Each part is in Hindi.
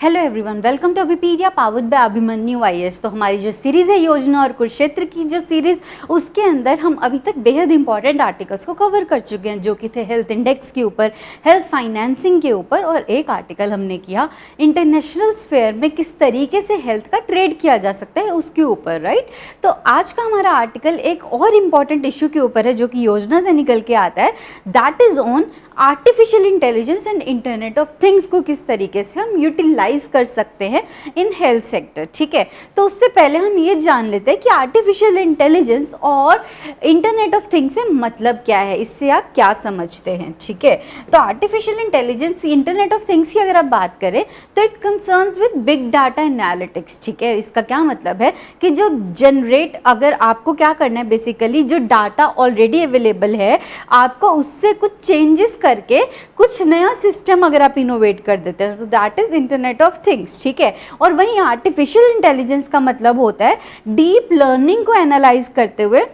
Hello everyone, welcome to Abhipedia powered by Abhimanyu IAS. तो हमारी जो सीरीज़ है योजना और कुरुक्षेत्र की जो सीरीज़, उसके अंदर हम अभी तक बेहद इंपॉर्टेंट आर्टिकल्स को कवर कर चुके हैं, जो कि थे हेल्थ इंडेक्स के ऊपर, हेल्थ फाइनेंसिंग के ऊपर, और एक आर्टिकल हमने किया इंटरनेशनल स्फेयर में किस तरीके से हेल्थ का ट्रेड किया जा सकता है उसके ऊपर, राइट। तो आज का हमारा आर्टिकल एक और इम्पॉर्टेंट इशू के ऊपर है जो कि योजना से निकल के आता है, that is on artificial intelligence and internet of things को किस तरीके से हम यूटिलाइज कर सकते हैं इन हेल्थ सेक्टर। ठीक है, तो उससे पहले हम ये जान लेते हैं कि आर्टिफिशियल इंटेलिजेंस और इंटरनेट ऑफ थिंग्स से मतलब क्या है, इससे आप क्या समझते हैं। ठीक है, तो artificial intelligence, internet of things की अगर आप बात करें तो it concerns with big data analytics. ठीक है, इसका क्या मतलब है कि जो जनरेट, अगर आपको क्या करना है, बेसिकली जो डाटा ऑलरेडी अवेलेबल है आपको उससे कुछ चेंजेस करके कुछ नया सिस्टम अगर आप इनोवेट कर देते हैं तो that is internet of things. ठीक है, और वहीं आर्टिफिशियल इंटेलिजेंस का मतलब होता है डीप लर्निंग को एनालाइज करते हुए,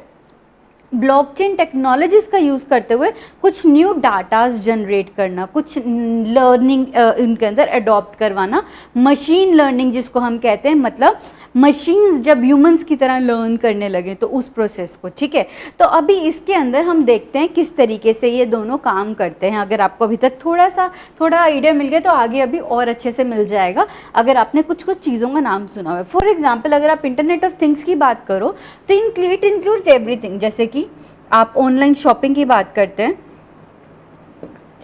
ब्लॉकचेन टेक्नोलॉजीज का यूज़ करते हुए कुछ न्यू डाटाज जनरेट करना, कुछ लर्निंग इनके अंदर अडॉप्ट करवाना, मशीन लर्निंग जिसको हम कहते हैं, मतलब मशीन्स जब ह्यूमंस की तरह लर्न करने लगे तो उस प्रोसेस को। ठीक है, तो अभी इसके अंदर हम देखते हैं किस तरीके से ये दोनों काम करते हैं। अगर आपको अभी तक थोड़ा आइडिया मिल गया तो आगे अभी और अच्छे से मिल जाएगा अगर आपने कुछ चीज़ों का नाम सुना हुआ है। फॉर एग्जाम्पल, अगर आप इंटरनेट ऑफ थिंग्स की बात करो तो इट इंक्लूड्स एवरीथिंग। जैसे कि आप ऑनलाइन शॉपिंग की बात करते हैं,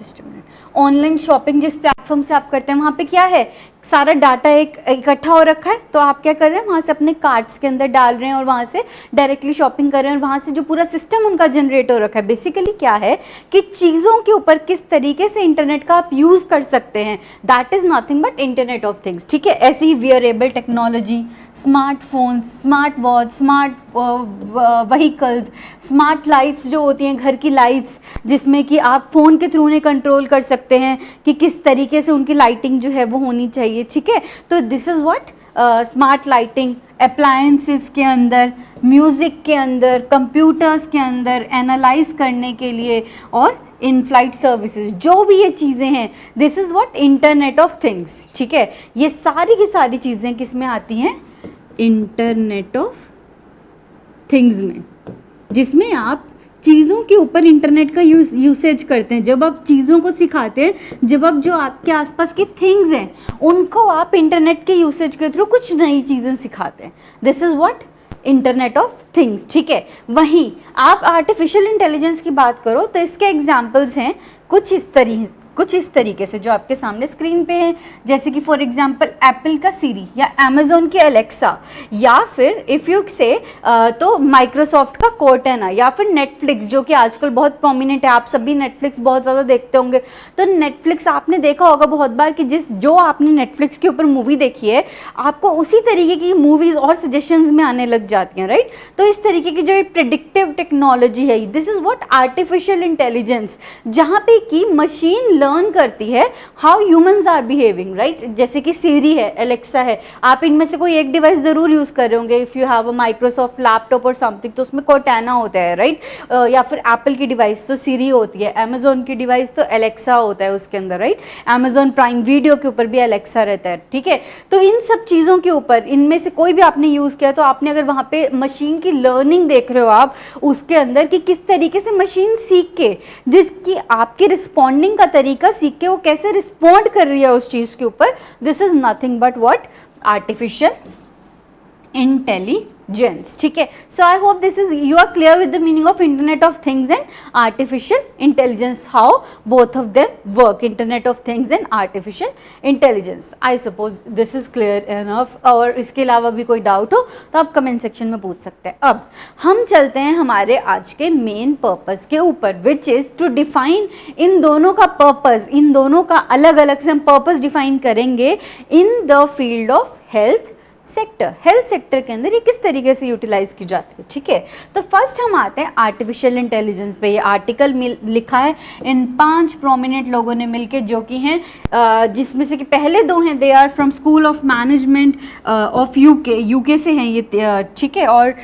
just a minute, online shopping जिस प्लेटफॉर्म से आप करते हैं वहाँ पे क्या है, सारा डाटा एक इकट्ठा हो रखा है, तो आप क्या कर रहे हैं, वहाँ से अपने कार्ट्स के अंदर डाल रहे हैं और वहाँ से डायरेक्टली शॉपिंग कर रहे हैं और वहाँ से जो पूरा सिस्टम उनका जनरेट हो रखा है। बेसिकली क्या है कि चीज़ों के ऊपर किस तरीके से इंटरनेट का आप यूज़ कर सकते हैं, that is nothing but internet of things. ठीक है, ऐसे ही wearable technology, smartphones, smart watch, smart vehicles, smart lights जो होती हैं, घर की लाइट्स, जिसमें कि आप फ़ोन के थ्रू उन्हें कंट्रोल कर सकते हैं कि किस तरीके से उनकी लाइटिंग जो है वो होनी चाहिए। ठीक है, तो this is what smart lighting, appliances के अंदर, म्यूजिक के अंदर, कंप्यूटर्स के अंदर एनालाइज करने के लिए, और इन फ्लाइट सर्विसेज, जो भी ये चीज़ें हैं, this is what internet of things. ठीक है, ये सारी की सारी चीज़ें किस में आती हैं, इंटरनेट ऑफ थिंग्स में, जिसमें आप चीज़ों के ऊपर इंटरनेट का यूसेज करते हैं। जब आप चीज़ों को सिखाते हैं, जब आप जो आपके आसपास की थिंग्स हैं उनको आप इंटरनेट के यूसेज के थ्रू कुछ नई चीज़ें सिखाते हैं, this is what internet of things. ठीक है, वहीं आप आर्टिफिशियल इंटेलिजेंस की बात करो तो इसके एग्जाम्पल्स हैं कुछ इस तरीके से जो आपके सामने स्क्रीन पे हैं, जैसे कि फॉर एग्जांपल एप्पल का सीरी या अमेजोन की एलेक्सा, या फिर इफ़ यू से तो माइक्रोसॉफ्ट का कोर्टेना, या फिर नेटफ्लिक्स जो कि आजकल बहुत प्रोमिनेंट है। आप सभी नेटफ्लिक्स बहुत ज़्यादा देखते होंगे, तो नेटफ्लिक्स आपने देखा होगा बहुत बार कि जो आपने नेटफ्लिक्स के ऊपर मूवी देखी है आपको उसी तरीके की मूवीज़ और सजेशंस में आने लग जाती हैं, राइट। तो इस तरीके की जो प्रेडिक्टिव टेक्नोलॉजी है, this is what artificial intelligence, जहाँ पे कि मशीन लर्न करती है how humans are behaving, right. जैसे कि सीरी है, एलेक्सा है, आप इनमें से कोई एक डिवाइस जरूर यूज कर रहे होंगे। If you have a Microsoft laptop और समथिंग तो उसमें कोर्टेना होता है, राइट। या फिर एप्पल की डिवाइस तो सीरी होती है, अमेजोन की डिवाइस तो एलेक्सा होता है उसके अंदर, राइट। अमेजोन प्राइम वीडियो के ऊपर भी एलेक्सा रहता है। ठीक है, तो इन सब चीज़ों के ऊपर इनमें से कोई भी आपने यूज़ किया तो आपने अगर वहाँ पे मशीन की लर्निंग देख रहे हो आप उसके अंदर कि किस तरीके से मशीन सीख के, जिसकी आपकी रिस्पॉन्डिंग का तरीका सीख के वो कैसे रिस्पॉन्ड कर रही है उस चीज के ऊपर, this is nothing but what artificial intelligence. ठीक है, so I hope this is you are clear with the meaning of internet of things and artificial intelligence, how both of them work, internet of things and artificial intelligence. I suppose this is clear enough, और इसके अलावा भी कोई डाउट हो तो आप कमेंट सेक्शन में पूछ सकते हैं। अब हम चलते हैं हमारे आज के मेन पर्पस के ऊपर, विच इज टू डिफाइन इन दोनों का पर्पस, इन दोनों का अलग अलग से हम पर्पस डिफाइन करेंगे in the field of health sector. Health sector के अंदर ये किस तरीके से यूटिलाइज की जाती है। ठीक है, तो फर्स्ट हम आते हैं आर्टिफिशियल इंटेलिजेंस पे। ये आर्टिकल लिखा है इन 5 प्रोमिनेंट लोगों ने मिलके, जो कि हैं जिसमें से कि पहले 2 हैं, they are from school of management of UK से हैं ये। ठीक है, और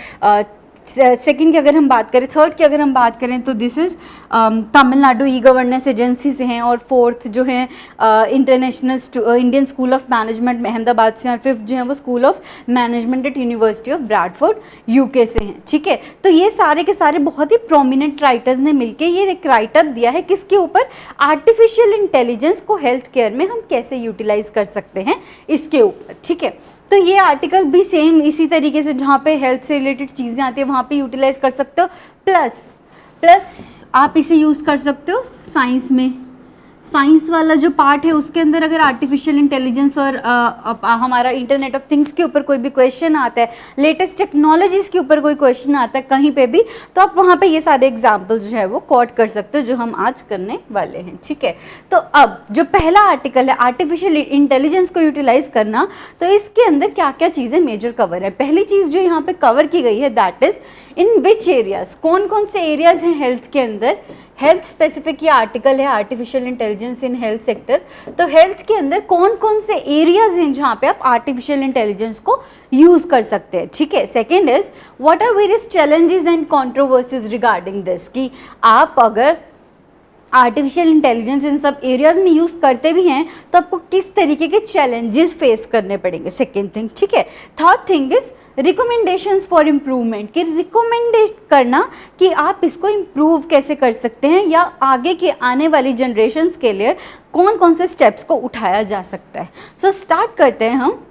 सेकंड की अगर हम बात करें, थर्ड की अगर हम बात करें तो this is Tamil Nadu e governance agency से हैं, और फोर्थ जो है international Indian school of management में अहमदाबाद से, और फिफ्थ जो है वो school of management eight university of Bradford UK से हैं, ठीक है। तो ये सारे के सारे बहुत ही प्रोमिनेंट राइटर्स ने मिलकर ये एक राइटअप दिया है किसके ऊपर, आर्टिफिशियल इंटेलिजेंस को हेल्थ केयर में हम कैसे यूटिलाइज कर सकते हैं इसके ऊपर, ठीक है। तो ये आर्टिकल भी सेम इसी तरीके से जहाँ पे हेल्थ से रिलेटेड चीज़ें आती है वहाँ पे यूटिलाइज कर सकते हो, प्लस आप इसे यूज़ कर सकते हो साइंस में। साइंस वाला जो पार्ट है उसके अंदर अगर आर्टिफिशियल इंटेलिजेंस और हमारा इंटरनेट ऑफ थिंग्स के ऊपर कोई भी क्वेश्चन आता है, लेटेस्ट टेक्नोलॉजीज़ के ऊपर कोई क्वेश्चन आता है कहीं पे भी, तो आप वहाँ पे ये सारे एग्जाम्पल्स जो है वो कोट कर सकते हो जो हम आज करने वाले हैं, ठीक है। तो अब जो पहला आर्टिकल है आर्टिफिशियल इंटेलिजेंस को यूटिलाइज करना, तो इसके अंदर क्या क्या चीज़ें मेजर कवर है। पहली चीज़ जो यहाँ पे कवर की गई है that is in which areas, कौन कौन से एरियाज हैं हेल्थ के अंदर, हेल्थ स्पेसिफिक ये आर्टिकल है आर्टिफिशियल इंटेलिजेंस इन हेल्थ सेक्टर। तो हेल्थ के अंदर कौन कौन से एरियाज हैं जहाँ पे आप आर्टिफिशियल इंटेलिजेंस को यूज कर सकते हैं, ठीक है। Second is what are various challenges and controversies regarding this, कि आप अगर आर्टिफिशियल इंटेलिजेंस इन सब एरियाज में यूज़ करते भी हैं तो आपको किस तरीके के चैलेंजेस फेस करने पड़ेंगे, सेकेंड थिंग, ठीक है। Third thing is recommendations for improvement, कि रिकमेंडेट करना कि आप इसको इम्प्रूव कैसे कर सकते हैं या आगे के आने वाली जनरेशन्स के लिए कौन कौन से स्टेप्स को उठाया जा सकता है। सो स्टार्ट करते हैं हम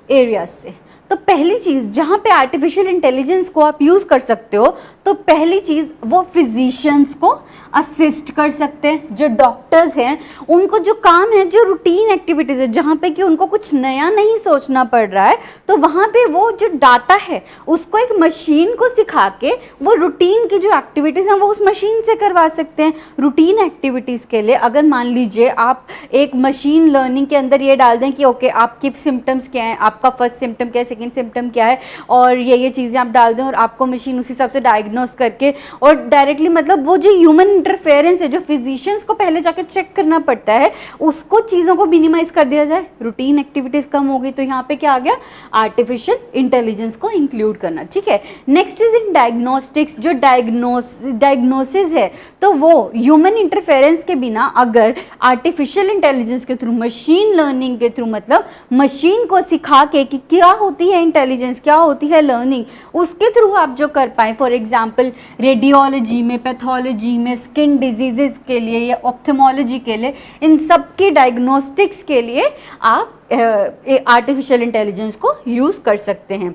एरियाज से। तो पहली चीज़ जहाँ पे आर्टिफिशियल इंटेलिजेंस को आप यूज़ कर सकते हो, तो पहली चीज़ वो फिजिशियंस को असिस्ट कर सकते हैं, जो डॉक्टर्स हैं उनको जो काम है, जो रूटीन एक्टिविटीज़ है जहाँ पे कि उनको कुछ नया नहीं सोचना पड़ रहा है, तो वहाँ पे वो जो डाटा है उसको एक मशीन को सिखा के वो रूटीन की जो एक्टिविटीज़ हैं वो उस मशीन से करवा सकते हैं। रूटीन एक्टिविटीज़ के लिए अगर मान लीजिए आप एक मशीन लर्निंग के अंदर ये डाल दें कि ओके आपकी सिम्टम्स क्या हैं, आपका फर्स्ट सिम्टम क्या है, सेकेंड सिम्टम क्या है, और ये चीज़ें आप डाल दें और आपको मशीन उस हिसाब से डायग्नोस करके और डायरेक्टली मतलब वो जो ह्यूमन इंटरफेरेंस है जो फिजिशियंस को पहले जाके चेक करना पड़ता है उसको चीज़ों को मिनिमाइज कर दिया जाए, रूटीन एक्टिविटीज़ कम होगी। तो यहाँ पे क्या आ गया, आर्टिफिशियल इंटेलिजेंस को इंक्लूड करना, ठीक है। नेक्स्ट इज इन डायग्नोस्टिक्स, जो डायग्नोसिस है तो वो ह्यूमन इंटरफेरेंस के बिना अगर आर्टिफिशियल इंटेलिजेंस के थ्रू, मशीन लर्निंग के थ्रू, मतलब मशीन को सिखा के कि क्या होती है इंटेलिजेंस, क्या होती है लर्निंग, उसके थ्रू आप जो कर पाए, फॉर एग्जांपल रेडियोलॉजी में, पैथोलॉजी में, स्किन डिजीजेस के लिए या ऑप्थेमोलॉजी के लिए, इन सब की डायग्नोस्टिक्स के लिए आप आर्टिफिशियल इंटेलिजेंस को यूज़ कर सकते हैं।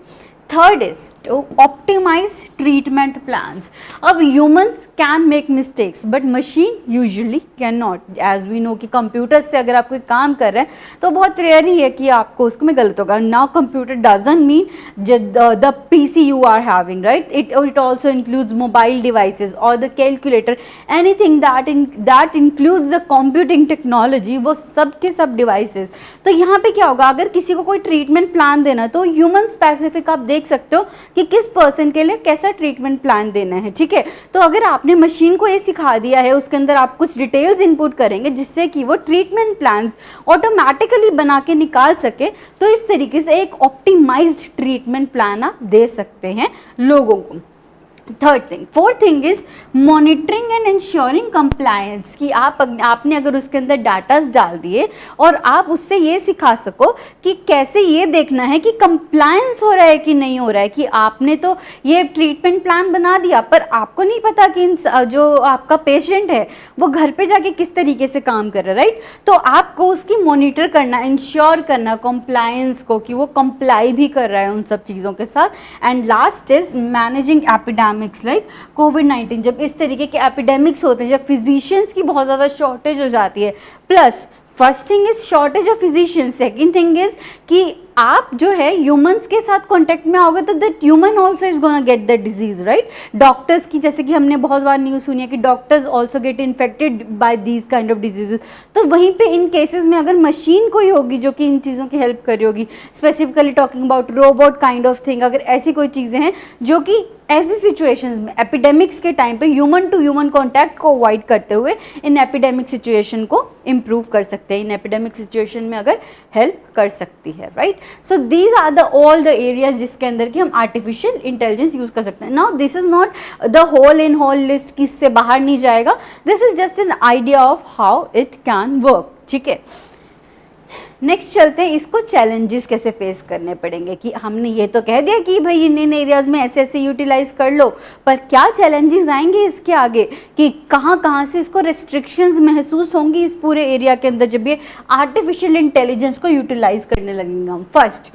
Third is to optimise treatment plans. अब humans can make mistakes but machine usually can not, as we know कि कंप्यूटर से अगर आप कोई काम कर रहे हैं तो बहुत रेयर ही है कि आपको उसको में गलत होगा। Now computer doesn't mean the PC you are having, right, it also includes mobile devices और the calculator, anything that includes the computing technology, वो सब के सब डिवाइसेज। तो यहाँ पे क्या होगा, अगर किसी को कोई ट्रीटमेंट प्लान देना तो ह्यूमन स्पेसिफिक आप देख सकते हो कि किस पर्सन के लिए कैसा ट्रीटमेंट प्लान देना है, ठीक है। तो अगर आपने मशीन को ये सिखा दिया है, उसके अंदर आप कुछ डिटेल्स इनपुट करेंगे जिससे कि वो ट्रीटमेंट प्लान ऑटोमेटिकली बना के निकाल सके, तो इस तरीके से एक ऑप्टिमाइज्ड ट्रीटमेंट प्लान आप दे सकते हैं लोगों को। Third thing, fourth thing is monitoring and ensuring compliance, कि आपने अगर उसके अंदर डाटास डाल दिए और आप उससे ये सिखा सको कि कैसे ये देखना है कि कंप्लायंस हो रहा है कि नहीं हो रहा है, कि आपने तो ये ट्रीटमेंट प्लान बना दिया पर आपको नहीं पता कि जो आपका पेशेंट है वो घर पे जाके किस तरीके से काम कर रहा है, राइट। तो आपको उसकी मॉनिटर करना, इंश्योर करना कंप्लायंस को कि वो कंप्लाई भी कर रहा है उन सब चीज़ों के साथ। And last is managing epidemics like कोविड-19, जब इस तरीके के एपिडेमिक्स होते हैं, जब फिजिशियंस की बहुत ज़्यादा शॉर्टेज हो जाती है, plus first thing is shortage of physicians, second thing is कि आप जो है ह्यूमंस के साथ कांटेक्ट में आओगे तो that human also is gonna get the disease, right. Doctors की, जैसे कि हमने बहुत बार न्यूज़ सुनी है कि doctors also get infected by these kind of diseases. तो वहीं पे इन केसेस में अगर मशीन कोई होगी जो कि इन चीज़ों की हेल्प कर रही होगी, specifically talking about robot kind of thing, अगर ऐसी कोई चीज़ें हैं जो कि ऐसी सिचुएशंस में एपिडेमिक्स के टाइम पे ह्यूमन टू ह्यूमन कॉन्टैक्ट को अवॉइड करते हुए इन एपिडेमिक सिचुएशन को इम्प्रूव कर सकते हैं, इन एपिडेमिक सिचुएशन में अगर हेल्प कर सकती है, right. So these are the all the areas जिसके अंदर कि हम आर्टिफिशियल इंटेलिजेंस यूज कर सकते हैं। Now this is not the whole in whole list कि इससे बाहर नहीं जाएगा, this is just an idea of how it can work, ठीक है। नेक्स्ट चलते हैं, इसको चैलेंजेस कैसे फेस करने पड़ेंगे, कि हमने ये तो कह दिया कि भाई इन एरियाज में ऐसे ऐसे यूटिलाइज कर लो, पर क्या चैलेंजेस आएंगे इसके आगे, कि कहाँ कहाँ से इसको रेस्ट्रिक्शंस महसूस होंगी इस पूरे एरिया के अंदर जब ये आर्टिफिशियल इंटेलिजेंस को यूटिलाइज करने लगेंगे हम। First,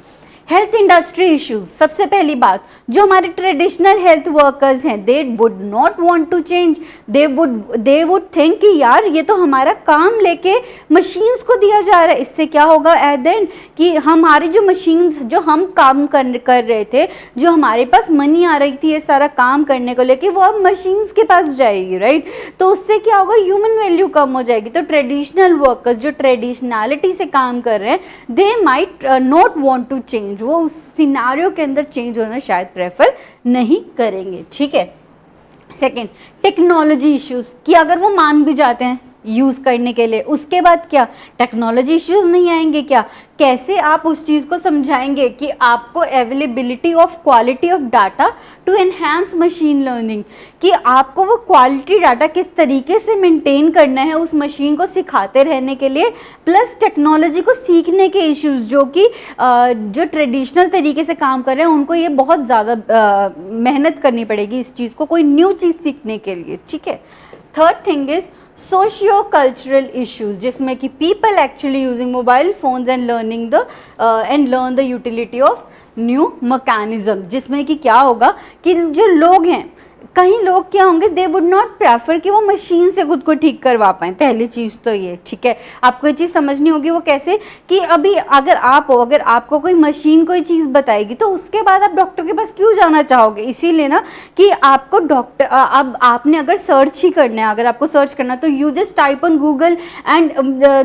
health industry issues. सबसे पहली बात, जो हमारे ट्रेडिशनल हेल्थ वर्कर्स हैं, they would not want to change, they would think कि यार ये तो हमारा काम लेके मशीन्स को दिया जा रहा है, इससे क्या होगा एट द एंड कि हमारी जो मशीन्स, जो हम काम कर रहे थे, जो हमारे पास मनी आ रही थी ये सारा काम करने को लेके, वो अब मशीन्स के पास जाएगी, राइट। तो उससे क्या होगा, ह्यूमन वैल्यू कम हो जाएगी। तो ट्रेडिशनल वर्कर्स जो ट्रेडिशनैलिटी से काम कर रहे हैं, they might not want to change, वो उस सिनारियो के अंदर चेंज होना शायद प्रेफर नहीं करेंगे, ठीक है। सेकेंड, टेक्नोलॉजी इश्यूज, कि अगर वो मान भी जाते हैं यूज करने के लिए, उसके बाद क्या टेक्नोलॉजी इश्यूज नहीं आएंगे क्या? कैसे आप उस चीज को समझाएंगे कि आपको availability of quality of data to enhance machine learning, कि आपको वो क्वालिटी डाटा किस तरीके से मेंटेन करना है उस मशीन को सिखाते रहने के लिए, प्लस टेक्नोलॉजी को सीखने के इश्यूज, जो कि जो ट्रेडिशनल तरीके से काम कर रहे हैं उनको ये बहुत ज़्यादा मेहनत करनी पड़ेगी इस चीज़ को, कोई न्यू चीज़ सीखने के लिए, ठीक है। Third thing is socio cultural issues, जिसमें कि people actually using mobile phones and learning the learn the utility of new mechanism, जिसमें कि क्या होगा कि जो लोग हैं, कहीं लोग क्या होंगे, दे वुड नॉट प्रेफर कि वो मशीन से खुद को ठीक करवा पाएं। पहली चीज़ तो ये, ठीक है। आपको ये चीज़ समझनी होगी, वो कैसे कि अभी अगर आपको कोई मशीन कोई चीज़ बताएगी तो उसके बाद आप डॉक्टर के पास क्यों जाना चाहोगे? इसीलिए ना कि आपको डॉक्टर, अब आपने अगर सर्च ही करना है, अगर आपको सर्च करना तो you just type on Google and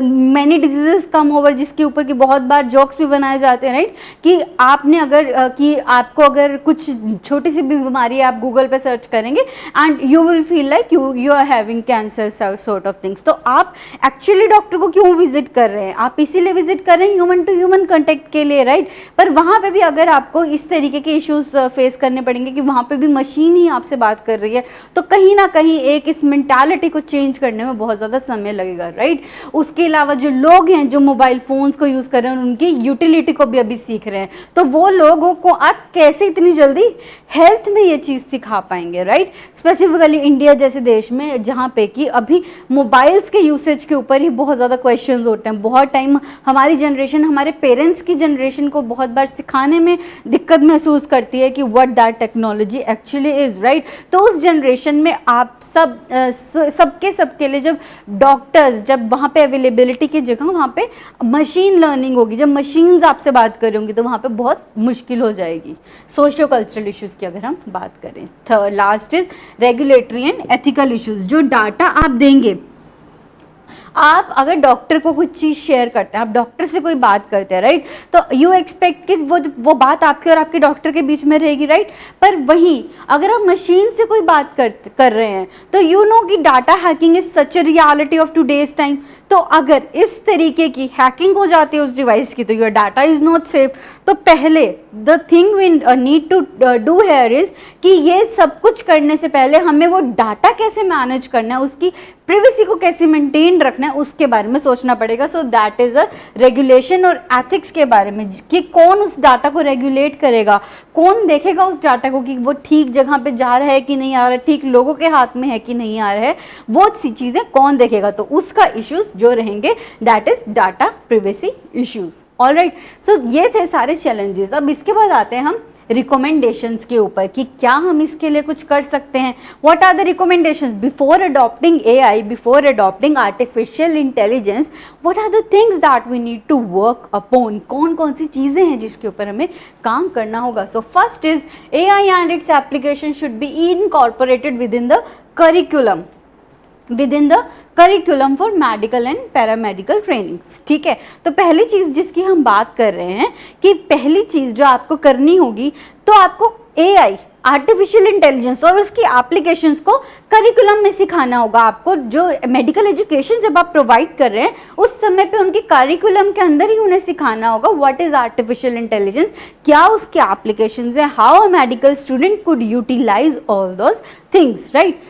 many diseases come over, जिसके ऊपर की बहुत बार जोक्स भी बनाए जाते हैं, राइट। कि आपने अगर कि आपको अगर कुछ छोटी सी भी बीमारी है, आप गूगल पे सर्च करेंगे and you will feel like you are having cancer sort of things. तो आप एक्चुअली डॉक्टर को क्यों विजिट कर रहे हैं? आप इसीलिए विजिट कर रहे हैं ह्यूमन टू ह्यूमन कांटेक्ट के लिए, राइट। पर वहां पे भी अगर आपको इस तरीके के इश्यूज फेस करने पड़ेंगे कि वहां पे भी मशीन ही आपसे बात कर रही है, तो कहीं ना कहीं एक इस मेंटालिटी को चेंज करने में बहुत ज्यादा समय लगेगा, राइट। उसके अलावा जो लोग हैं जो मोबाइल फोन्स को यूज कर रहे हैं, उनकी यूटिलिटी को भी अभी सीख रहे हैं, तो वो लोगों को आप कैसे इतनी जल्दी हेल्थ में ये चीज सिखा पाएंगे, राइट। स्पेसिफिकली इंडिया जैसे देश में जहाँ पे कि अभी मोबाइल्स के यूसेज के ऊपर ही बहुत ज़्यादा क्वेश्चंस होते हैं। बहुत टाइम हमारी जनरेशन, हमारे पेरेंट्स की जनरेशन को बहुत बार सिखाने में दिक्कत महसूस करती है कि what that technology actually is, right. तो उस जनरेशन में आप सबके लिए जब डॉक्टर्स, जब वहाँ पे अवेलेबिलिटी की जगह वहाँ पे मशीन लर्निंग होगी, जब मशीन्स आपसे बात कर रही होंगी, तो वहाँ पे बहुत मुश्किल हो जाएगी। सोशियो कल्चरल इश्यूज़ की अगर हम बात करें, last is regulatory and ethical issues. जो डाटा आप देंगे, आप अगर डॉक्टर को कुछ चीज़ शेयर करते हैं, आप डॉक्टर से कोई बात करते हैं, राइट, तो यू एक्सपेक्ट कि वो बात आपके और आपके डॉक्टर के बीच में रहेगी, राइट। पर वहीं अगर आप मशीन से कोई बात कर रहे हैं, तो यू नो कि data hacking is such a reality of today's time. तो अगर इस तरीके की हैकिंग हो जाती है उस डिवाइस की, तो your data is not safe. तो पहले the thing we need to do here is कि ये सब कुछ करने से पहले हमें वो डाटा कैसे मैनेज करना है, उसकी प्रिवेसी को कैसे मेंटेन रखना है, उसके बारे में सोचना पड़ेगा। So that is a regulation और एथिक्स के बारे में, कि कौन उस डाटा को रेगुलेट करेगा, कौन देखेगा उस डाटा को कि वो ठीक जगह पे जा रहा है कि नहीं आ रहा है, ठीक लोगों के हाथ में है कि नहीं आ रहा है, वो सी चीजें कौन देखेगा। तो उसका इश्यूज जो रहेंगे, that is data privacy issues. Alright, so ये थे सारे चैलेंजेस। अब इसके बाद आते हैं हम रिकमेंडेशंस के ऊपर कि क्या हम इसके लिए कुछ कर सकते हैं। What are the recommendations before adopting AI, before adopting artificial intelligence? What are the things that we need to work upon? कौन कौन सी चीजें हैं जिसके ऊपर हमें काम करना होगा? So first is AI and its application should be incorporated with in the curriculum for medical and paramedical trainings. ठीक है, तो पहली चीज जिसकी हम बात कर रहे हैं कि पहली चीज जो आपको करनी होगी, तो आपको AI आर्टिफिशियल इंटेलिजेंस और उसकी एप्लीकेशंस को करिकुलम में सिखाना होगा आपको। जो मेडिकल एजुकेशन जब आप प्रोवाइड कर रहे हैं उस समय पे उनके करिकुलम के अंदर ही उन्हें सिखाना होगा व्हाट इज आर्टिफिशियल इंटेलिजेंस, क्या उसके एप्लीकेशंस है, how a medical student could utilise all those things, right.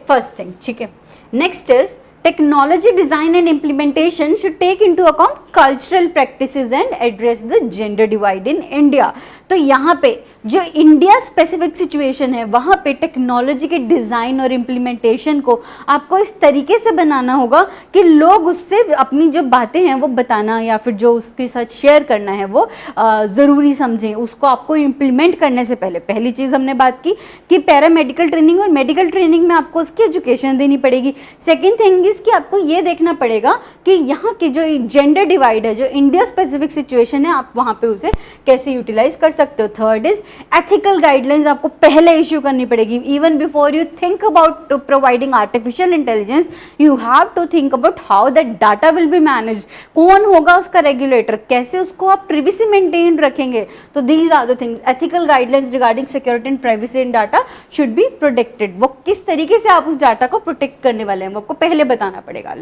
First thing, ठीक है। Next is technology design and implementation should take into account cultural practices and address the gender divide in India। तो यहाँ पे जो इंडिया स्पेसिफिक सिचुएशन है वहाँ पे टेक्नोलॉजी के डिज़ाइन और इम्प्लीमेंटेशन को आपको इस तरीके से बनाना होगा कि लोग उससे अपनी जो बातें हैं वो बताना या फिर जो उसके साथ शेयर करना है वो ज़रूरी समझें। उसको आपको इम्प्लीमेंट करने से पहले पहली चीज़ हमने बात की कि पैरामेडिकल ट्रेनिंग और मेडिकल ट्रेनिंग में आपको उसकी एजुकेशन देनी पड़ेगी। सेकेंड थिंग इज़ कि आपको ये देखना पड़ेगा कि यहाँ की जो जेंडर डिवाइड है, जो इंडिया स्पेसिफिक सिचुएशन है, आप वहाँ पे उसे कैसे यूटिलाइज कर सकते हो। थर्ड इज एथिकल गाइडलाइंस आपको पहले इश्यू करनी पड़ेगी। Even before you think about providing artificial intelligence you have to think about how that data will be manage, कौन होगा उसका रेगुलेटर, कैसे उसको आप प्रिवेसी मेंटेन रखेंगे। तो these are the things, ethical guidelines regarding security and privacy in data should be protected. वो किस तरीके से आप उस डाटा को प्रोटेक्ट करने वाले हैं वो आपको पहले बताना पड़ेगा।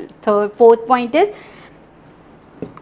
Fourth point is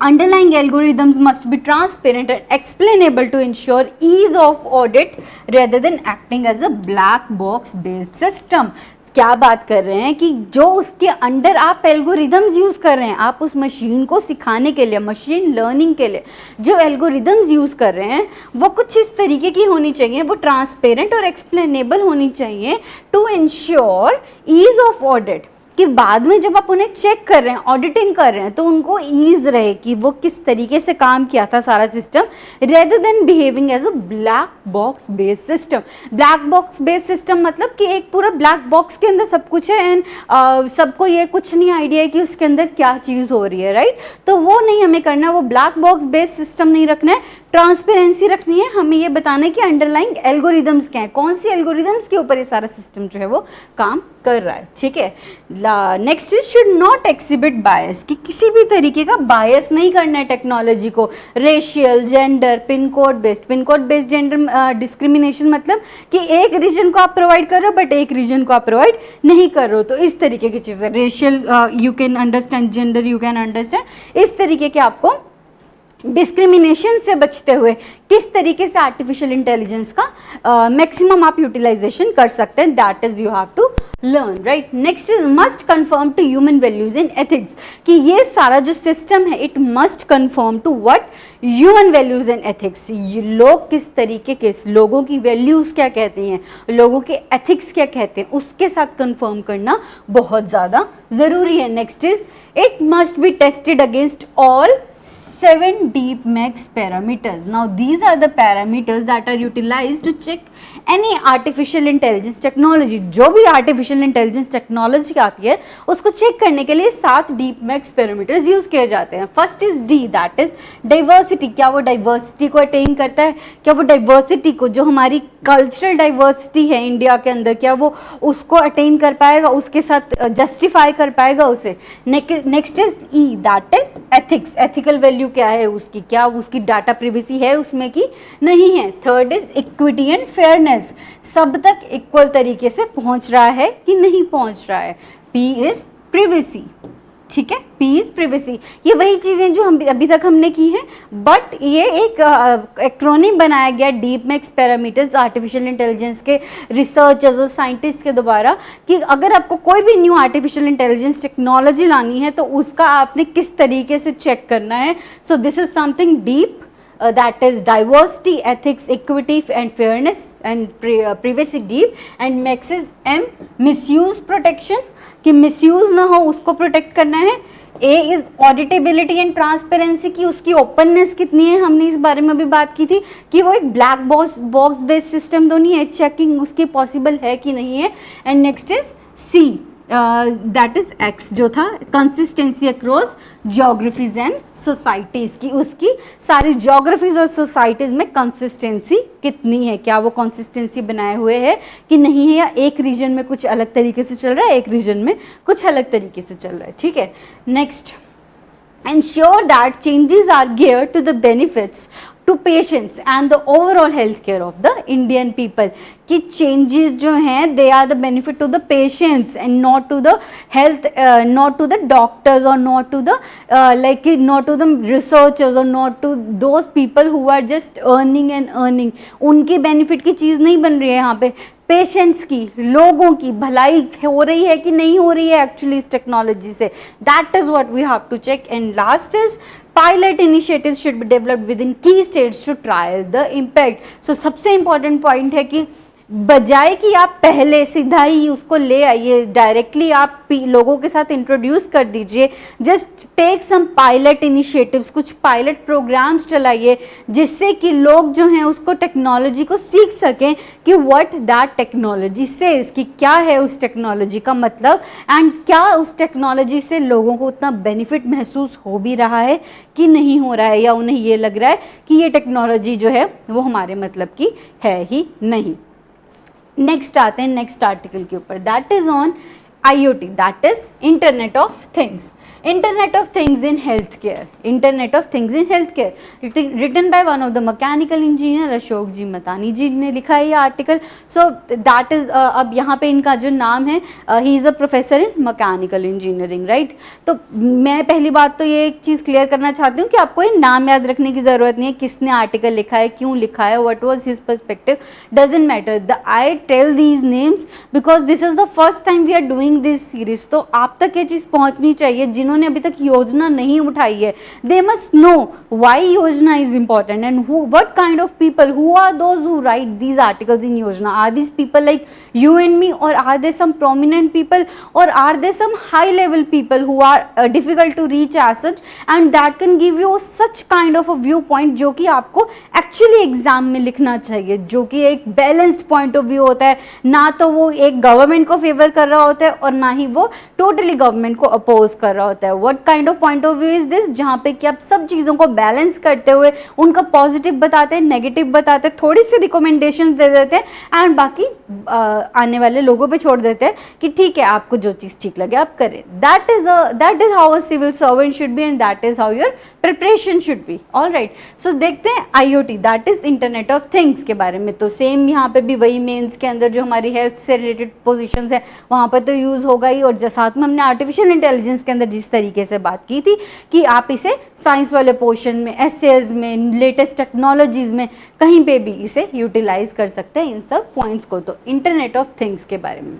underlying algorithms must be transparent and explainable to ensure ease of audit rather than acting as a black box based system। क्या बात कर रहे हैं कि जो उसके अंडर आप एल्गोरिदम्स यूज कर रहे हैं, आप उस मशीन को सिखाने के लिए, मशीन लर्निंग के लिए जो एल्गोरिदम्स यूज कर रहे हैं वो कुछ इस तरीके की होनी चाहिए, वो ट्रांसपेरेंट और एक्सप्लेनेबल होनी चाहिए to ensure ease of audit, कि बाद में जब आप उन्हें चेक कर रहे हैं, ऑडिटिंग कर रहे हैं, तो उनको ईज रहे कि वो किस तरीके से काम किया था सारा system, rather than behaving as a black box based system. Black box based system मतलब कि एक पूरा ब्लैक बॉक्स के अंदर सब कुछ है एंड सबको ये कुछ नहीं आइडिया है कि उसके अंदर क्या चीज़ हो रही है, राइट। तो वो नहीं हमें करना, वो ब्लैक बॉक्स बेस्ड सिस्टम नहीं रखना है, ट्रांसपेरेंसी रखनी है। हमें ये बताना है कि अंडरलाइंग एल्गोरिदम्स क्या है, कौन सी एल्गोरिदम्स के ऊपर ये सारा सिस्टम जो है वो काम कर रहा है, ठीक है। Next is should not exhibit bias, कि किसी भी तरीके का बायस नहीं करना है टेक्नोलॉजी को। Racial, gender, pin code based gender discrimination मतलब कि एक रीजन को आप प्रोवाइड कर रहे हो बट एक रीजन को आप प्रोवाइड नहीं कर रहे हो, तो इस तरीके की चीज़ें। Racial you can understand, gender you can understand, इस तरीके के आपको डिस्क्रिमिनेशन से बचते हुए किस तरीके से आर्टिफिशियल इंटेलिजेंस का मैक्सिमम आप यूटिलाइजेशन कर सकते हैं, that is you have to learn, right. Next is must confirm to human values in ethics, कि ये सारा जो सिस्टम है it must confirm to what human values in ethics. लोग किस तरीके के, लोगों की वैल्यूज क्या कहती हैं, लोगों के एथिक्स क्या कहते हैं, उसके साथ कन्फर्म करना बहुत ज़्यादा ज़रूरी है। Next is it must be tested against all 7 deep max parameters. Now these are the parameters that are utilized to check any artificial intelligence technology। जो भी artificial intelligence technology आती है उसको चेक करने के लिए 7 deep max parameters यूज किए जाते हैं। First is D, that is diversity। क्या वो diversity को अटेन करता है, क्या वो diversity को, जो हमारी कल्चरल डाइवर्सिटी है इंडिया के अंदर, क्या वो उसको अटेन कर पाएगा, उसके साथ जस्टिफाई कर पाएगा उसे। Next is E, that is ethics। Ethical value क्या है उसकी, क्या उसकी डाटा प्रिवेसी है उसमें कि नहीं है। Third is equity and fairness, सब तक इक्वल तरीके से पहुंच रहा है कि नहीं पहुंच रहा है। P इज प्रिवेसी, ठीक है, P इज प्रिवेसी। ये वही चीज़ें जो हम अभी तक हमने की हैं, बट ये एक एक्रोनिम बनाया गया deep max parameters artificial intelligence के रिसर्चर्स और साइंटिस्ट के द्वारा, कि अगर आपको कोई भी न्यू आर्टिफिशियल इंटेलिजेंस टेक्नोलॉजी लानी है तो उसका आपने किस तरीके से चेक करना है। So this is something deep, that is diversity, ethics, equity and fairness and privacy deep, and max is M, misuse protection, कि मिसयूज ना हो उसको प्रोटेक्ट करना है। A इज ऑडिटेबिलिटी एंड ट्रांसपेरेंसी, की उसकी ओपननेस कितनी है, हमने इस बारे में भी बात की थी कि वो एक ब्लैक बॉक्स बेस्ड सिस्टम तो नहीं है, चेकिंग उसकी पॉसिबल है कि नहीं है। And next is C, that is X जो था consistency across geographies and societies, की उसकी सारी ज्योग्राफीज और सोसाइटीज़ में कंसिस्टेंसी कितनी है, क्या वो कंसिस्टेंसी बनाए हुए है कि नहीं है, या एक रीजन में कुछ अलग तरीके से चल रहा है, एक रीजन में कुछ अलग तरीके से चल रहा है, ठीक है। Next, ensure that changes are geared to the benefits to patients and the overall health care of the Indian people, कि चेंजेस जो हैं they are the benefit to the patients and not to the health, not to the doctors और not to the like not to the researchers और not to those people who are just earning and earning. उनकी बेनिफिट की चीज़ नहीं बन रही है यहाँ पे, पेशेंट्स की, लोगों की भलाई हो रही है कि नहीं हो रही है एक्चुअली इस टेक्नोलॉजी से, that is what we have to check. And last is pilot initiatives should be developed within key states to trial the impact. So सबसे इंपॉर्टेंट पॉइंट है कि बजाय कि आप पहले सीधा ही उसको ले आइए, डायरेक्टली आप लोगों के साथ इंट्रोड्यूस कर दीजिए, just take some pilot initiatives, कुछ पायलट प्रोग्राम्स चलाइए जिससे कि लोग जो हैं उसको टेक्नोलॉजी को सीख सकें कि व्हाट दैट टेक्नोलॉजी सेज, कि क्या है उस टेक्नोलॉजी का मतलब एंड क्या उस टेक्नोलॉजी से लोगों को उतना बेनिफिट महसूस हो भी रहा है कि नहीं हो रहा है, या उन्हें ये लग रहा है कि ये टेक्नोलॉजी जो है वो हमारे मतलब की है ही नहीं। नेक्स्ट आते हैं नेक्स्ट आर्टिकल के ऊपर, that is on IoT, that is internet of things. Internet of things in health care, internet of things in health care written by one of the mechanical engineer Ashok ji Matani ji ने लिखा है ये आर्टिकल। सो दैट इज अब यहाँ पे इनका जो नाम है, he is a professor in mechanical engineering, right. तो मैं पहली बात तो ये एक चीज़ क्लियर करना चाहती हूँ कि आपको ये नाम याद रखने की ज़रूरत नहीं है, किसने आर्टिकल लिखा है, क्यों लिखा है, what was his perspective, doesn't matter. I tell these names because this is the first time we are doing this series. तो आप तक ये चीज़ पहुँचनी चाहिए जिन्होंने अभी तक योजना नहीं उठाई है, they must know why Yojana is important and what kind of people who are those who write these articles in Yojana. Are these people like you and me, और are they some prominent people, और are they some high level people who are difficult to reach as such, and that can give you such kind of a viewpoint जो कि आपको एक्चुअली एग्जाम में लिखना चाहिए, जो कि एक बैलेंस्ड पॉइंट ऑफ व्यू होता है, ना तो वो एक गवर्नमेंट को फेवर कर रहा होता है और ना ही वो टोटली गवर्नमेंट को अपोज कर रहा होता है। What kind of point of view is this, जहाँ पे कि आप सब चीज़ों को बैलेंस करते हुए उनका पॉजिटिव बताते हैं, नेगेटिव बताते हैं, थोड़ी सी रिकमेंडेशन दे देते हैं एंड बाकी आने वाले लोगों पे छोड़ देते हैं कि ठीक है आपको जो चीज़ ठीक लगे आप करें। That is how a civil servant should be and that is how your preparation should be. All right, so देखते हैं IoT, that is internet of things के बारे में। तो सेम यहाँ पे भी वही मेंस के अंदर जो हमारी हेल्थ से रिलेटेड पोजीशंस है वहाँ पर तो यूज़ होगा ही, और साथ में हमने आर्टिफिशियल इंटेलिजेंस के अंदर जिस तरीके से बात की थी कि आप इसे साइंस वाले पोर्शन में, एसेज में, लेटेस्ट टेक्नोलॉजीज में कहीं पे भी इसे यूटिलाइज कर सकते हैं इन सब पॉइंट्स को। तो इंटरनेट ऑफ थिंग्स के बारे में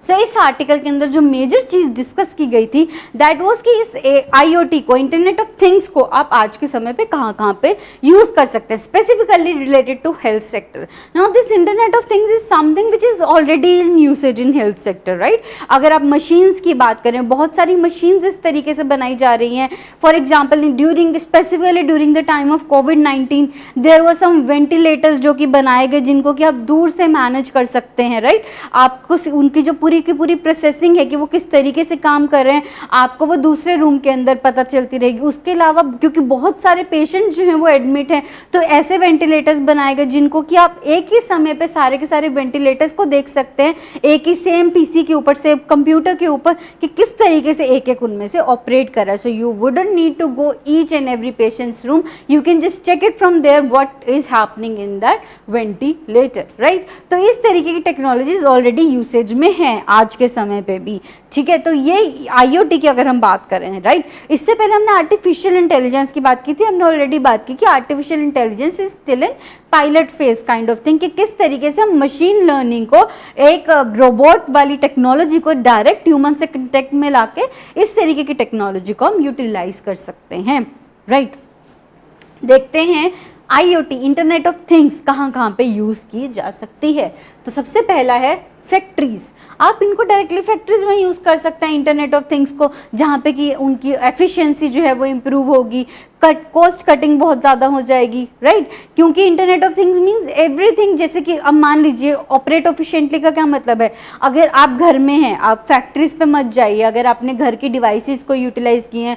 सो इस आर्टिकल के अंदर जो मेजर चीज़ डिस्कस की गई थी दैट वाज कि इस IoT को, इंटरनेट ऑफ थिंग्स को आप आज के समय पे कहाँ पे यूज़ कर सकते हैं, specifically related to health sector. Now this internet of things is something which is already in usage in health sector, right. अगर आप मशीन्स की बात करें, बहुत सारी मशीन्स इस तरीके से बनाई जा रही हैं। For example specifically during the time of COVID-19 there were some ventilators जो कि बनाए गए जिनको कि आप दूर से मैनेज कर सकते हैं, राइट। आपको उनकी जो पूरी की पूरी प्रोसेसिंग है कि वो किस तरीके से काम कर रहे हैं आपको वो दूसरे रूम के अंदर पता चलती रहेगी। उसके अलावा क्योंकि बहुत सारे पेशेंट जो हैं वो एडमिट हैं, तो ऐसे वेंटिलेटर्स बनाए गए जिनको कि आप एक ही समय पे सारे के सारे वेंटिलेटर्स को देख सकते हैं, एक ही सेम PC के ऊपर से, कंप्यूटर के ऊपर, कि किस तरीके से एक एक उनमें से ऑपरेट कर रहा है। So you wouldn't need to go each and every patient's room, you can just check it from there what is happening in that ventilator, right. तो इस तरीके की टेक्नोलॉजीज ऑलरेडी यूसेज में है आज के समय पे भी, ठीक है। तो ये IoT की अगर हम बात करें, राइट। इससे पहले हमने आर्टिफिशियल इंटेलिजेंस की बात की थी, हमने ऑलरेडी बात की कि artificial intelligence is still in pilot phase kind of thing, कि किस तरीके से हम मशीन लर्निंग को एक रोबोट वाली टेक्नोलॉजी को डायरेक्ट ह्यूमन से कंटेक्ट में लाके इस तरीके की टेक्नोलॉजी को हम यूटिलाइज कर सकते हैं, राइट। देखते हैं IoT, इंटरनेट ऑफ थिंग्स, कहाँ पे यूज की जा सकती है। तो सबसे पहला है फैक्ट्रीज। आप इनको डायरेक्टली फैक्ट्रीज में यूज़ कर सकते हैं इंटरनेट ऑफ थिंग्स को, जहाँ पे कि उनकी एफिशिएंसी जो है वो इम्प्रूव होगी, कॉस्ट कटिंग बहुत ज़्यादा हो जाएगी, राइट। क्योंकि internet of things means everything. जैसे कि अब मान लीजिए ऑपरेट एफिशिएंटली का क्या मतलब है, अगर आप घर में हैं आप फैक्ट्रीज पे मत जाइए, अगर आपने घर की डिवाइसेस को यूटिलाइज किए हैं,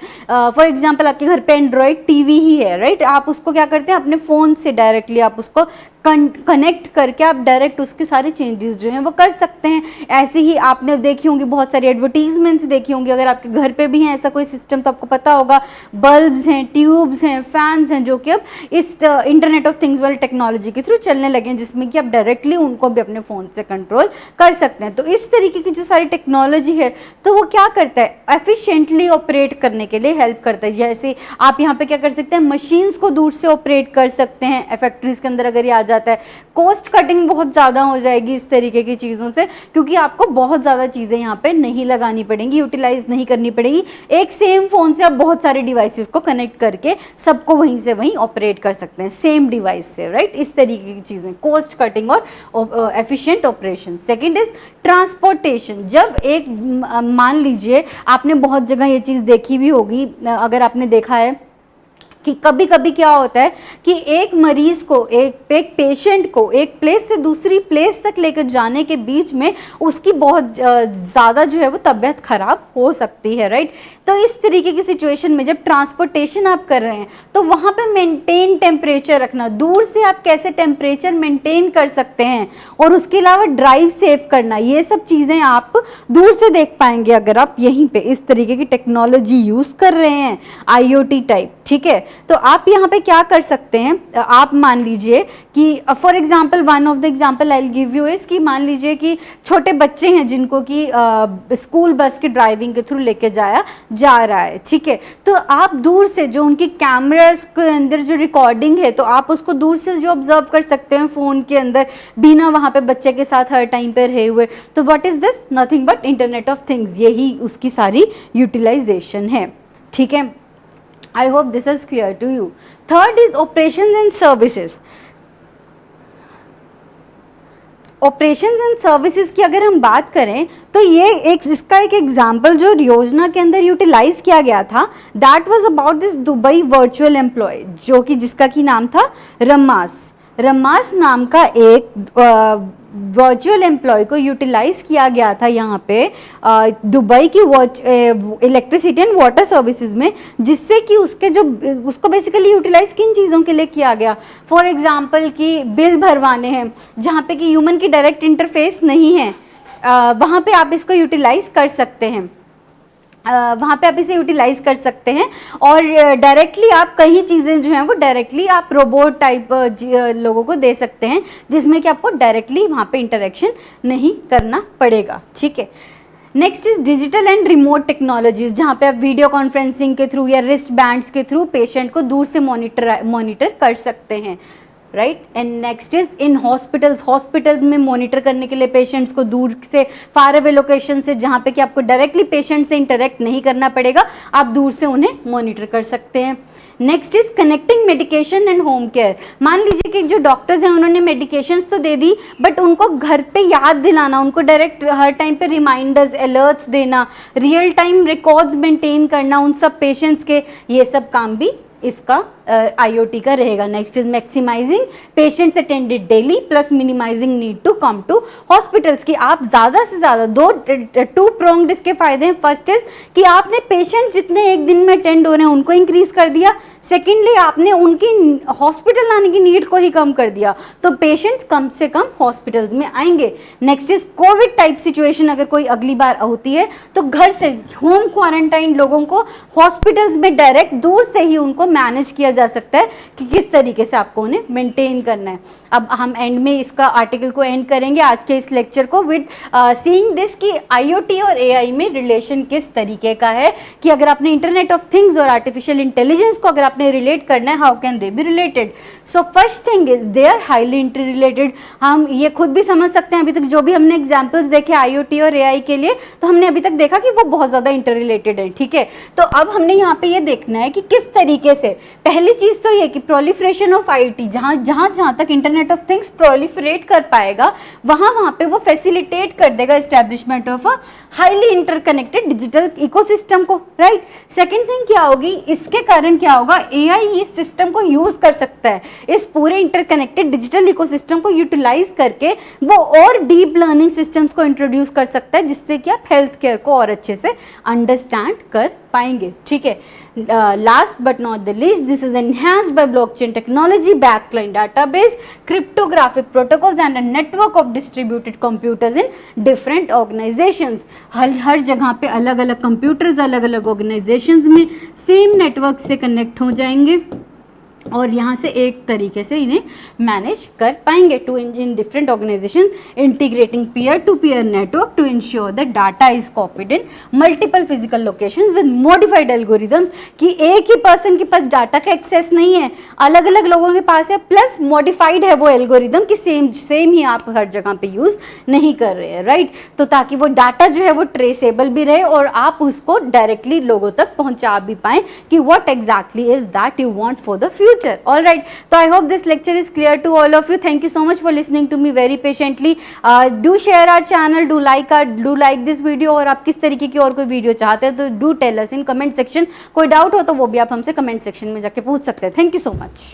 फॉर एग्जांपल आपके घर पे एंड्रॉयड टीवी ही है, राइट। आप उसको क्या करते हैं, अपने फ़ोन से डायरेक्टली आप उसको कनेक्ट करके आप डायरेक्ट उसके सारे चेंजेस जो हैं वो कर सकते हैं। ऐसे ही आपने देखी होंगी बहुत सारी एडवर्टीजमेंट्स देखी होंगी, अगर आपके घर पे भी हैं ऐसा कोई सिस्टम तो आपको पता होगा, बल्ब्स हैं, ट्यूब ट्यूब्स हैं, फैंस हैं, जो कि अब इस इंटरनेट ऑफ थिंग्स वाली टेक्नोलॉजी के थ्रू चलने लगे हैं, जिसमें कि आप डायरेक्टली उनको भी अपने फ़ोन से कंट्रोल कर सकते हैं। तो इस तरीके की जो सारी टेक्नोलॉजी है तो वो क्या करता है, एफिशिएंटली ऑपरेट करने के लिए हेल्प करता है। जैसे आप यहाँ पे क्या कर सकते हैं, मशीन्स को दूर से ऑपरेट कर सकते हैं, फैक्ट्रीज के अंदर अगर ये आ जाता है, कॉस्ट कटिंग बहुत ज़्यादा हो जाएगी इस तरीके की चीज़ों से, क्योंकि आपको बहुत ज़्यादा चीज़ें यहाँ पे नहीं लगानी पड़ेंगी, यूटिलाइज नहीं करनी पड़ेगी। एक सेम फ़ोन से आप बहुत सारे डिवाइसेस को कनेक्ट करके सबको वहीं से वहीं ऑपरेट कर सकते हैं, सेम डिवाइस से, राइट। इस तरीके की चीज़ें, कॉस्ट कटिंग और efficient operation. Second is transportation. जब एक मान लीजिए आपने बहुत जगह ये चीज़ देखी भी होगी, अगर आपने देखा है कि कभी कभी क्या होता है कि एक मरीज को, एक पेशेंट को एक प्लेस से दूसरी प्लेस तक लेकर जाने के बीच में उसकी बहुत ज़्यादा जो है वो तबीयत खराब हो सकती है, राइट। तो इस तरीके की सिचुएशन में जब ट्रांसपोर्टेशन आप कर रहे हैं तो वहाँ पे मेंटेन टेम्परेचर रखना, दूर से आप कैसे टेम्परेचर मेंटेन कर सकते हैं, और उसके अलावा ड्राइव सेव करना, ये सब चीज़ें आप दूर से देख पाएंगे अगर आप यहीं पे इस तरीके की टेक्नोलॉजी यूज़ कर रहे हैं, IoT टाइप, ठीक है। तो आप यहाँ पे क्या कर सकते हैं, आप मान लीजिए कि for example, one of the example I will give you is कि मान लीजिए कि छोटे बच्चे हैं जिनको कि स्कूल बस की ड्राइविंग के थ्रू लेके जाया जा रहा है, ठीक है। तो आप दूर से जो उनकी कैमरास के अंदर जो रिकॉर्डिंग है, तो आप उसको दूर से जो ऑब्जर्व कर सकते हैं फ़ोन के अंदर, बिना वहाँ पे बच्चे के साथ हर टाइम पे रहे हुए। तो what is this, nothing but internet of things, यही उसकी सारी यूटिलाइजेशन है, ठीक है। I hope this is clear to you. Third is operations and services. Operations and services की अगर हम बात करें तो ये इसका एक एग्जांपल जो योजना के अंदर यूटिलाइज किया गया था, that was about this Dubai virtual employ, जो कि जिसका की नाम था रमास नाम का एक वर्चुअल एम्प्लॉय को यूटिलाइज किया गया था यहाँ पे दुबई की इलेक्ट्रिसिटी एंड वाटर सर्विसेज में, जिससे कि उसको बेसिकली यूटिलाइज किन चीज़ों के लिए किया गया, फॉर एग्जांपल कि बिल भरवाने हैं जहाँ पे कि ह्यूमन की डायरेक्ट इंटरफेस नहीं है, वहाँ पे आप इसको यूटिलाइज कर सकते हैं, वहाँ पे आप इसे यूटिलाइज कर सकते हैं। और डायरेक्टली आप कई चीज़ें जो हैं वो डायरेक्टली आप रोबोट टाइप लोगों को दे सकते हैं, जिसमें कि आपको डायरेक्टली वहाँ पे इंटरेक्शन नहीं करना पड़ेगा, ठीक है। Next is digital and remote technologies, जहाँ पे आप वीडियो कॉन्फ्रेंसिंग के थ्रू या रिस्ट बैंड्स के थ्रू पेशेंट को दूर से मॉनिटर कर सकते हैं, right. And next is in hospitals में मॉनिटर करने के लिए पेशेंट्स को दूर से, फार अवे लोकेशन से, जहाँ पे कि आपको डायरेक्टली पेशेंट से इंटरेक्ट नहीं करना पड़ेगा, आप दूर से उन्हें मॉनिटर कर सकते हैं। Next is connecting medication and home care. मान लीजिए कि जो डॉक्टर्स हैं उन्होंने मेडिकेशंस तो दे दी, बट उनको घर पे याद दिलाना, उनको डायरेक्ट हर टाइम पे रिमाइंडर्स, अलर्ट्स देना, रियल टाइम रिकॉर्ड्स मेंटेन करना उन सब पेशेंट्स के, ये सब काम भी इसका IoT का रहेगा। Next is maximising patients attended daily plus minimising need to come to hospitals, की आप ज़्यादा से ज़्यादा टू प्रोंग्ड इसके फायदे हैं। फर्स्ट इज कि आपने पेशेंट जितने एक दिन में अटेंड हो रहे हैं उनको इंक्रीज कर दिया, सेकेंडली आपने उनकी हॉस्पिटल आने की नीड को ही कम कर दिया, तो पेशेंट्स कम से कम हॉस्पिटल्स में आएंगे। Next is Covid type situation अगर कोई अगली बार होती है तो घर से होम क्वारंटाइन लोगों को हॉस्पिटल्स में डायरेक्ट दूर से ही उनको मैनेज किया जा सकता है कि किस तरीके से आपको उन्हें मेंटेन करना है। अब हम एंड में इसका आर्टिकल को एंड करेंगे आज के इस लेक्चर को विद सीइंग दिस कि IoT और AI में रिलेशन किस तरीके का है, कि अगर आपने इंटरनेट ऑफ थिंग्स और आर्टिफिशियल इंटेलिजेंस को अगर आपने रिलेट करना है, how can they be related. So first thing is they are highly interrelated. हम ये खुद भी समझ सकते हैं, अभी तक जो भी हमने एग्जाम्पल्स देखे IoT और AI के लिए, तो हमने अभी तक देखा कि वो बहुत ज़्यादा इंटर रिलेटेड है, ठीक है। तो अब हमने यहाँ पे ये देखना है कि किस तरीके से, पहली चीज़ तो ये कि प्रोलिफरेशन ऑफ IoT, जहाँ तक इंटरनेट ऑफ थिंग्स प्रोलिफरेट कर पाएगा वहाँ पे वो फैसिलिटेट कर देगा establishment of a highly interconnected digital ecosystem को, राइट। सेकेंड थिंग क्या होगी, इसके कारण क्या होगा, AI इस सिस्टम को यूज कर सकता है, इस पूरे इंटरकनेक्टेड डिजिटल इकोसिस्टम को यूटिलाइज करके वो और डीप लर्निंग सिस्टम्स को इंट्रोड्यूस कर सकता है, जिससे कि आप हेल्थ केयर को और अच्छे से अंडरस्टैंड कर पाएंगे, ठीक है। Last but not the least, this is enhanced by blockchain technology, backline database, cryptographic protocols and a network of distributed computers in different organisations. हर जगह पे अलग अलग कंप्यूटर्स अलग अलग ऑर्गेनाइजेशंस में सेम नेटवर्क से कनेक्ट हो जाएंगे और यहाँ से एक तरीके से इन्हें मैनेज कर पाएंगे to in different organisation integrating peer to peer network to ensure that data is copied in multiple physical locations with modified algorithms, कि एक ही पर्सन के पास डाटा का एक्सेस नहीं है, अलग अलग लोगों के पास है, प्लस मॉडिफाइड है वो एल्गोरिदम कि सेम ही आप हर जगह पे यूज नहीं कर रहे हैं, राइट। तो ताकि वो डाटा जो है वो ट्रेसेबल भी रहे और आप उसको डायरेक्टली लोगों तक पहुंचा भी पाएं कि what exactly is that you want for the future. All right, so I hope this lecture is clear to all of you. Thank you so much for listening to me very patiently. Do share our channel, do like this video, और आप किस तरीके की और कोई वीडियो चाहते हैं तो do tell us in comment section. कोई डाउट हो तो वो भी आप हमसे comment section में जाके पूछ सकते हैं. Thank you so much.